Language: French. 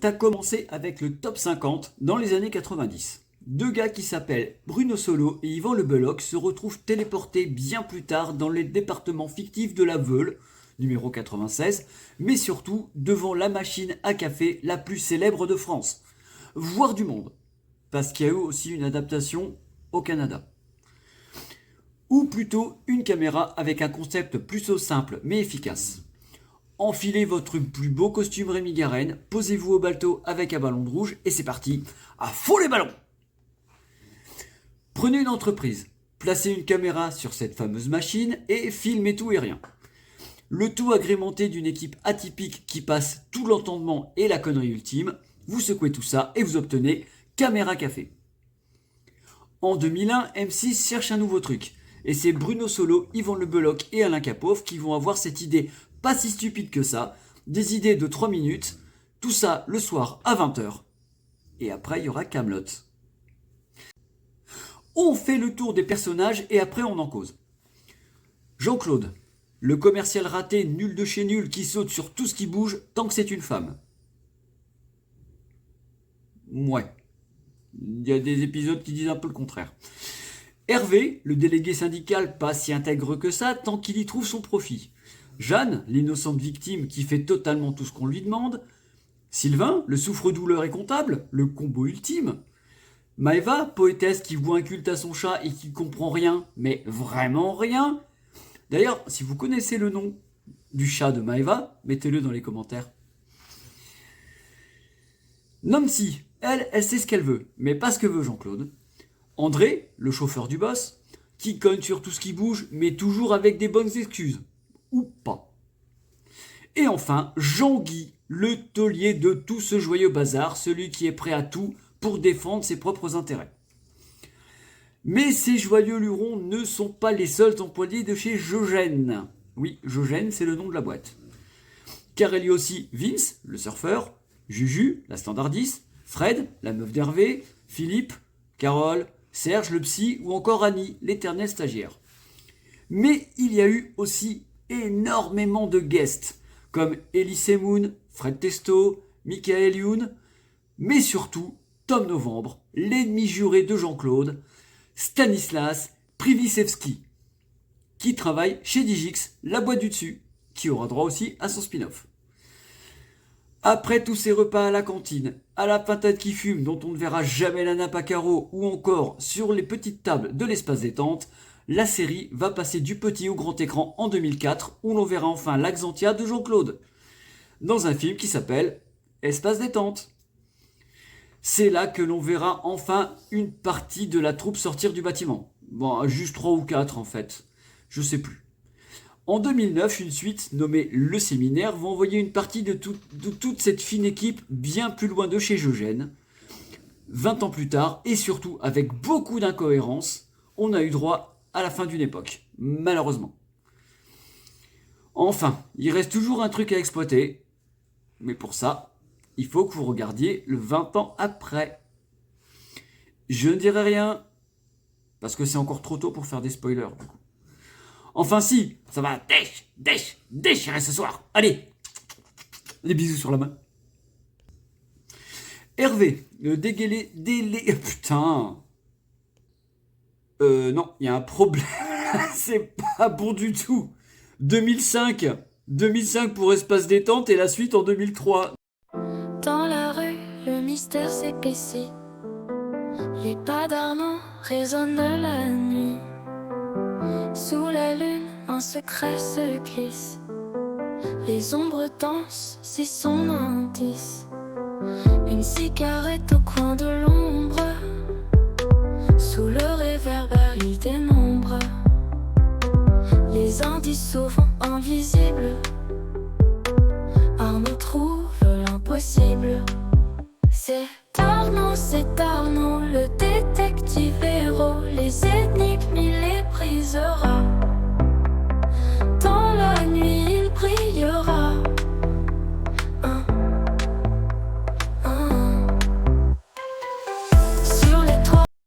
a commencé avec le top 50 dans les années 90. Deux gars qui s'appellent Bruno Solo et Yvan Le Belloc se retrouvent téléportés bien plus tard dans les départements fictifs de la Veule, numéro 96, mais surtout devant la machine à café la plus célèbre de France, voire du monde, parce qu'il y a eu aussi une adaptation au Canada. Ou plutôt une caméra avec un concept plutôt simple mais efficace. Enfilez votre plus beau costume Rémi Garenne, posez-vous au balto avec un ballon de rouge et c'est parti, à fond les ballons! Prenez une entreprise, placez une caméra sur cette fameuse machine et filmez tout et rien. Le tout agrémenté d'une équipe atypique qui passe tout l'entendement et la connerie ultime, vous secouez tout ça et vous obtenez Caméra Café. En 2001, M6 cherche un nouveau truc. Et c'est Bruno Solo, Yvan Le Belloc et Alain Capov qui vont avoir cette idée pas si stupide que ça, des idées de 3 minutes, tout ça le soir à 20h. Et après il y aura Kaamelott. On fait le tour des personnages et après on en cause. Jean-Claude, le commercial raté nul de chez nul qui saute sur tout ce qui bouge tant que c'est une femme. Ouais. Il y a des épisodes qui disent un peu le contraire. Hervé, le délégué syndical pas si intègre que ça tant qu'il y trouve son profit. Jeanne, l'innocente victime qui fait totalement tout ce qu'on lui demande. Sylvain, le souffre-douleur et comptable, le combo ultime. Maëva, poétesse qui voue un culte à son chat et qui comprend rien, mais vraiment rien. D'ailleurs, si vous connaissez le nom du chat de Maëva, mettez-le dans les commentaires. Nancy, elle sait ce qu'elle veut, mais pas ce que veut Jean-Claude. André, le chauffeur du boss, qui cogne sur tout ce qui bouge, mais toujours avec des bonnes excuses. Ou pas. Et enfin, Jean-Guy, le taulier de tout ce joyeux bazar, celui qui est prêt à tout pour défendre ses propres intérêts. Mais ces joyeux lurons ne sont pas les seuls employés de chez Jogène. Oui, Jogène, c'est le nom de la boîte. Car il y a aussi Vince, le surfeur, Juju, la standardiste, Fred, la meuf d'Hervé, Philippe, Carole, Serge, le psy, ou encore Annie, l'éternelle stagiaire. Mais il y a eu aussi énormément de guests, comme Elie Moon, Fred Testo, Michael Youn, mais surtout Tom Novembre, l'ennemi juré de Jean-Claude, Stanislas Privisevski, qui travaille chez Digix, la boîte du dessus, qui aura droit aussi à son spin-off. Après tous ces repas à la cantine, à la pintade qui fume dont on ne verra jamais la nappe à carreaux ou encore sur les petites tables de l'espace détente, la série va passer du petit au grand écran en 2004 où l'on verra enfin l'Axantia de Jean-Claude dans un film qui s'appelle Espace détente. C'est là que l'on verra enfin une partie de la troupe sortir du bâtiment. Bon, juste 3 ou 4 en fait, je sais plus. En 2009, une suite nommée Le Séminaire va envoyer une partie de toute cette fine équipe bien plus loin de chez Jogène. 20 ans plus tard, et surtout avec beaucoup d'incohérences, on a eu droit à la fin d'une époque, malheureusement. Enfin, il reste toujours un truc à exploiter, mais pour ça, il faut que vous regardiez le 20 ans après. Je ne dirai rien, parce que c'est encore trop tôt pour faire des spoilers, du coup. Enfin si, ça va déchirer ce soir. Allez, des bisous sur la main. Hervé, le putain. Non, il y a un problème. C'est pas bon du tout. 2005 pour Espace détente et la suite en 2003. Dans la rue, le mystère s'épaissit. Les pas d'Armand résonnent la nuit. Sous la lune, un secret se glisse. Les ombres dansent, c'est son indice. Une cigarette au coin de l'ombre. Sous le réverbère, il dénombre les indices souvent invisibles. Arnaud trouve l'impossible. C'est